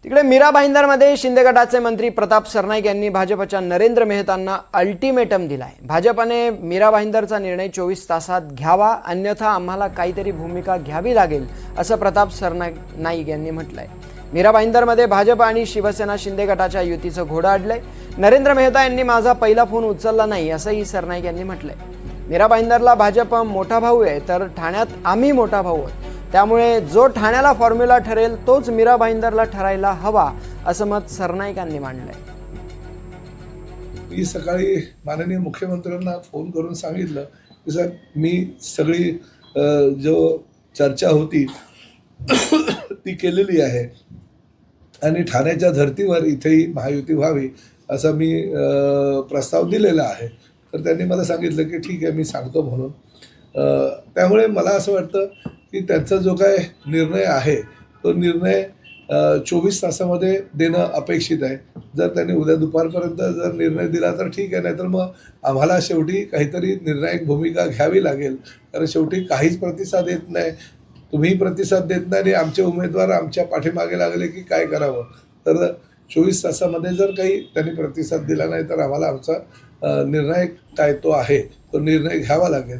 तिकडे मीरा भाईंदरमध्ये शिंदे गटाचे मंत्री प्रताप सरनाईक यांनी भाजपच्या नरेंद्र मेहतांना अल्टिमेटम दिलाय। भाजपने मीरा भाईंदरचा निर्णय 24 तासात घ्यावा, अन्यथा आम्हाला काहीतरी भूमिका घ्यावी लागेल, असं प्रताप सरनाईक यांनी म्हटलंय। मीरा भाईंदरमध्ये भाजप आणि शिवसेना शिंदे गटाच्या युतीचं घोडं अडलंय। नरेंद्र मेहता यांनी माझा पहिला फोन उचलला नाही, असंही सरनाईक यांनी म्हटलंय। मीरा भाईंदरला भाजप मोठा भाऊ आहे, तर ठाण्यात आम्ही मोठा भाऊ आहोत, त्यामुळे जो ठाण्याला फॉर्म्युला ठरेल तोच मीरा भाईंदरला ठरायला हवा, असं मत सरनाईकांनी मांडलंय। मी सकाळी माननीय मुख्यमंत्र्यांना फोन करून सांगितलं की सर, मी सगळी जो चर्चा होती ती केलेली आहे आणि ठाण्याच्या धर्तीवर इथेही महायुती व्हावी असा मी प्रस्ताव दिलेला आहे। तर त्यांनी मला सांगितलं की ठीक आहे, मी सांगतो म्हणून। त्यामुळे मला असं वाटतं की त्यांचा जो काय निर्णय आहे तो निर्णय 24 तासामध्ये देणं अपेक्षित आहे। जर त्यांनी उद्या दुपारपर्यंत जर निर्णय दिला तर ठीक आहे, नाहीतर मग आम्हाला शेवटी काहीतरी निर्णायक भूमिका घ्यावी लागेल, कारण शेवटी काहीच प्रतिसाद येत नाही, तुम्ही प्रतिसाद देत नाही आणि आमचे उमेदवार आमच्या पाठीमागे लागले की काय करावं। तर 24 तासामध्ये जर काही त्यांनी प्रतिसाद दिला नाही तर आम्हाला आमचा निर्णय काय तो आहे तो निर्णय घ्यावा लागेल।